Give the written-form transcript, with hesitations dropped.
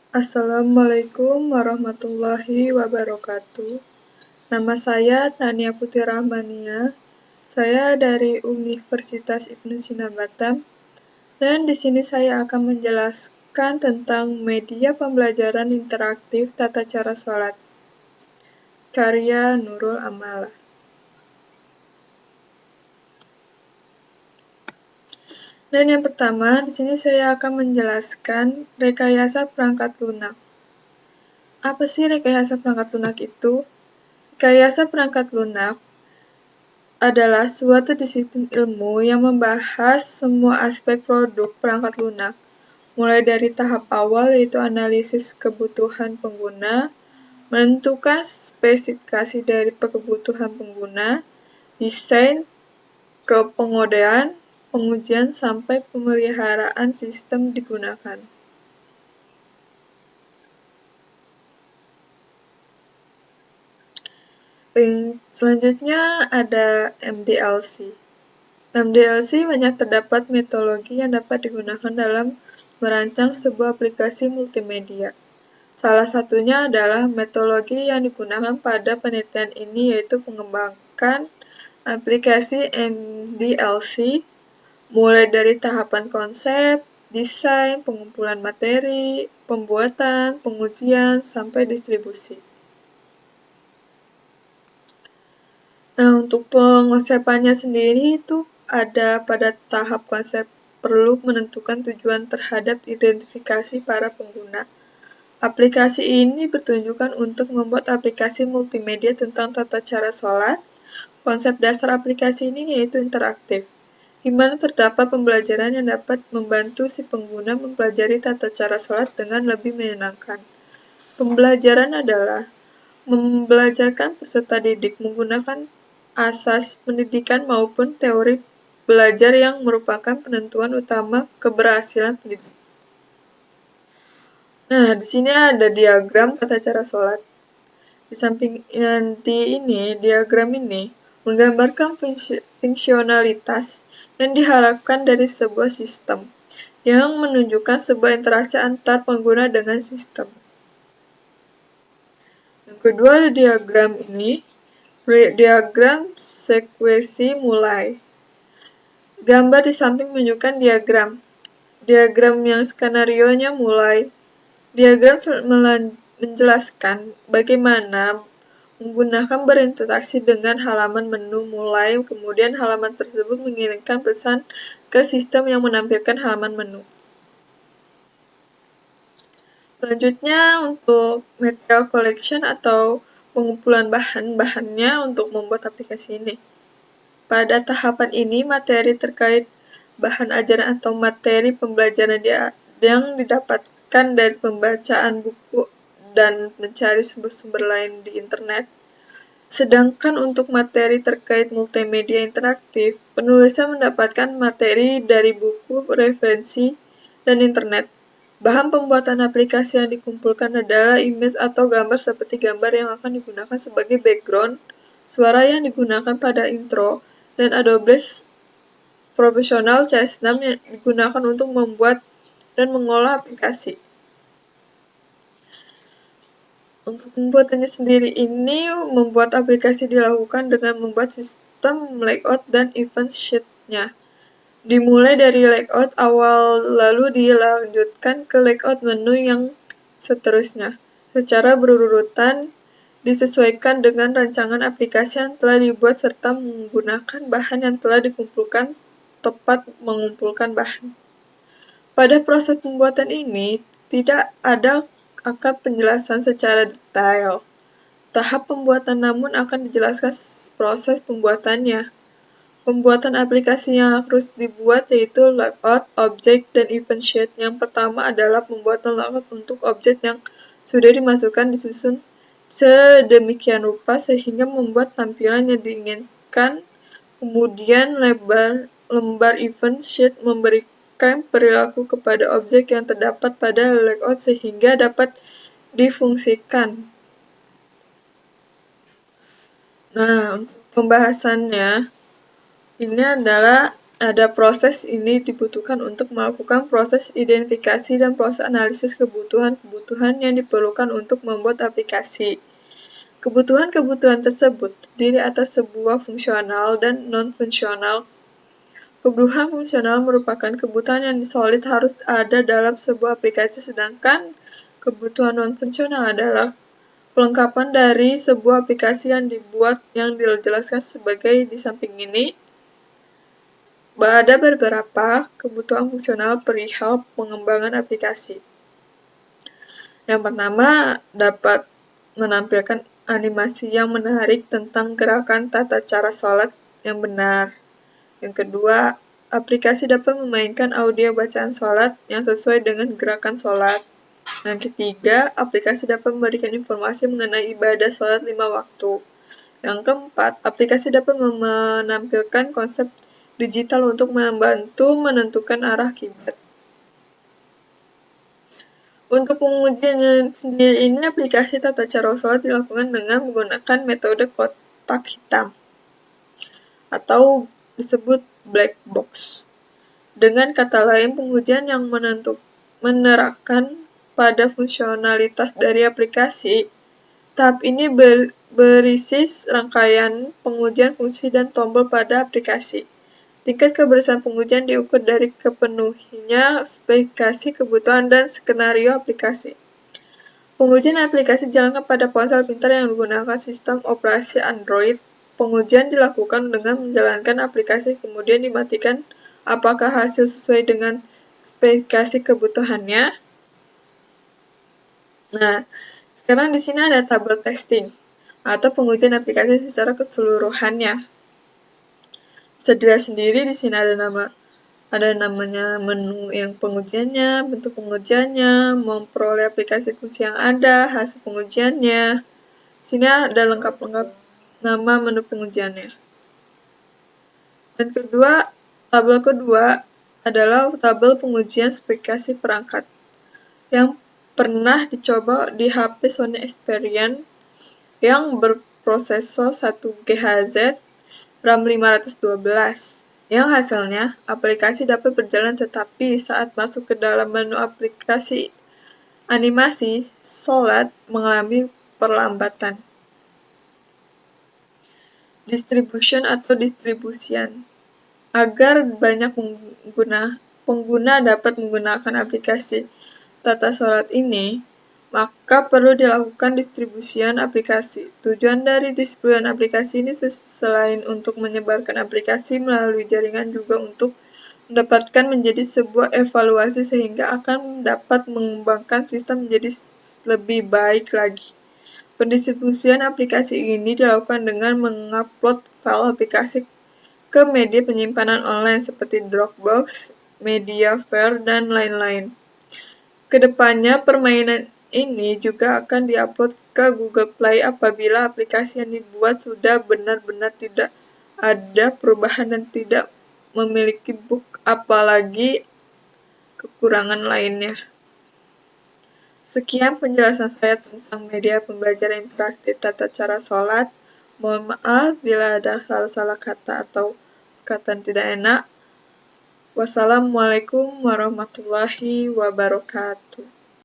Assalamualaikum warahmatullahi wabarakatuh. Nama saya Tania Putri Rahmania. Saya dari Universitas Ibnu Sina Batam, dan di sini saya akan menjelaskan tentang media pembelajaran interaktif tata cara sholat, karya Nurul Amala. Dan yang pertama, di sini saya akan menjelaskan rekayasa perangkat lunak. Apa sih rekayasa perangkat lunak itu? Rekayasa perangkat lunak adalah suatu disiplin ilmu yang membahas semua aspek produk perangkat lunak, mulai dari tahap awal yaitu analisis kebutuhan pengguna, menentukan spesifikasi dari kebutuhan pengguna, desain, kepengodean, pengujian, sampai pemeliharaan sistem digunakan. Selanjutnya ada MDLC. MDLC banyak terdapat metodologi yang dapat digunakan dalam merancang sebuah aplikasi multimedia. Salah satunya adalah metodologi yang digunakan pada penelitian ini, yaitu pengembangan aplikasi MDLC, mulai dari tahapan konsep, desain, pengumpulan materi, pembuatan, pengujian, sampai distribusi. Nah, untuk pengosepannya sendiri itu ada pada tahap konsep perlu menentukan tujuan terhadap identifikasi para pengguna. Aplikasi ini bertujuan untuk membuat aplikasi multimedia tentang tata cara sholat. Konsep dasar aplikasi ini yaitu interaktif, di mana terdapat pembelajaran yang dapat membantu si pengguna mempelajari tata cara sholat dengan lebih menyenangkan. Pembelajaran adalah membelajarkan peserta didik menggunakan asas pendidikan maupun teori belajar yang merupakan penentuan utama keberhasilan pendidik. Nah, di sini ada diagram tata cara sholat. Di samping diagram ini menggambarkan fungsionalitas yang diharapkan dari sebuah sistem, yang menunjukkan sebuah interaksi antar pengguna dengan sistem. Yang kedua ada diagram ini, diagram sekuensi mulai. Gambar di samping menunjukkan diagram yang skenarionya mulai. Diagram menjelaskan bagaimana menggunakan berinteraksi dengan halaman menu mulai, kemudian halaman tersebut mengirimkan pesan ke sistem yang menampilkan halaman menu. Selanjutnya untuk material collection atau pengumpulan bahan-bahannya untuk membuat aplikasi ini. Pada tahapan ini, materi terkait bahan ajaran atau materi pembelajaran yang didapatkan dari pembacaan buku dan mencari sumber-sumber lain di internet. Sedangkan untuk materi terkait multimedia interaktif, penulisnya mendapatkan materi dari buku, referensi, dan internet. Bahan pembuatan aplikasi yang dikumpulkan adalah image atau gambar seperti gambar yang akan digunakan sebagai background, suara yang digunakan pada intro, dan Adobe Professional CS6 yang digunakan untuk membuat dan mengolah aplikasi. Untuk pembuatannya sendiri ini, membuat aplikasi dilakukan dengan membuat sistem layout dan event sheet-nya. Dimulai dari layout awal lalu dilanjutkan ke layout menu yang seterusnya, secara berurutan disesuaikan dengan rancangan aplikasi yang telah dibuat serta menggunakan bahan yang telah dikumpulkan tepat mengumpulkan bahan. Pada proses pembuatan ini, tidak ada akan penjelasan secara detail tahap pembuatan, namun akan dijelaskan proses pembuatannya. Pembuatan aplikasi yang harus dibuat yaitu layout, objek, dan event sheet. Yang pertama adalah pembuatan layout untuk objek yang sudah dimasukkan disusun sedemikian rupa sehingga membuat tampilan yang diinginkan. Kemudian lembar event sheet memberikan perilaku kepada objek yang terdapat pada layout sehingga dapat difungsikan. Nah, pembahasannya ini adalah ada proses ini dibutuhkan untuk melakukan proses identifikasi dan proses analisis kebutuhan-kebutuhan yang diperlukan untuk membuat aplikasi. Kebutuhan-kebutuhan tersebut terdiri atas sebuah fungsional dan non-fungsional. Kebutuhan fungsional merupakan kebutuhan yang solid harus ada dalam sebuah aplikasi, sedangkan kebutuhan non-fungsional adalah pelengkapan dari sebuah aplikasi yang dibuat yang dijelaskan sebagai di samping ini. Ada beberapa kebutuhan fungsional perihal pengembangan aplikasi. Yang pertama, dapat menampilkan animasi yang menarik tentang gerakan tata cara sholat yang benar. Yang kedua, aplikasi dapat memainkan audio bacaan sholat yang sesuai dengan gerakan sholat. Yang ketiga, aplikasi dapat memberikan informasi mengenai ibadah sholat 5 waktu. Yang keempat, aplikasi dapat menampilkan konsep digital untuk membantu menentukan arah kiblat. Untuk pengujian sendiri ini, aplikasi tata cara sholat dilakukan dengan menggunakan metode kotak hitam atau disebut black box. Dengan kata lain, pengujian yang menerapkan pada fungsionalitas dari aplikasi. Tahap ini berisi rangkaian pengujian fungsi dan tombol pada aplikasi. Tingkat keberhasilan pengujian diukur dari kepenuhinya spesifikasi kebutuhan dan skenario aplikasi. Pengujian aplikasi dijalankan pada ponsel pintar yang menggunakan sistem operasi Android. Pengujian dilakukan dengan menjalankan aplikasi, kemudian dimatikan apakah hasil sesuai dengan spesifikasi kebutuhannya. Nah, sekarang di sini ada tabel testing atau pengujian aplikasi secara keseluruhannya. Bisa dilihat sendiri di sini ada namanya menu yang pengujiannya, bentuk pengujiannya, memperoleh aplikasi fungsi yang ada, hasil pengujiannya. Di sini ada lengkap nama menu pengujiannya. Dan tabel kedua adalah tabel pengujian spesifikasi perangkat yang pernah dicoba di HP Sony Xperia yang berprosesor 1 GHz, RAM 512. Yang hasilnya, aplikasi dapat berjalan tetapi saat masuk ke dalam menu aplikasi animasi, sholat mengalami perlambatan. Distribution atau distribusian. Agar banyak pengguna dapat menggunakan aplikasi tata sholat ini, maka perlu dilakukan distribusian aplikasi. Tujuan dari distribusian aplikasi ini selain untuk menyebarkan aplikasi melalui jaringan juga untuk mendapatkan menjadi sebuah evaluasi sehingga akan dapat mengembangkan sistem menjadi lebih baik lagi. Pendistribusian aplikasi ini dilakukan dengan mengupload file aplikasi ke media penyimpanan online seperti Dropbox, Mediafire, dan lain-lain. Kedepannya, permainan ini juga akan diupload ke Google Play apabila aplikasi yang dibuat sudah benar-benar tidak ada perubahan dan tidak memiliki bug apalagi kekurangan lainnya. Sekian penjelasan saya tentang media pembelajaran interaktif tata cara sholat. Mohon maaf bila ada salah-salah kata atau perkataan tidak enak. Wassalamualaikum warahmatullahi wabarakatuh.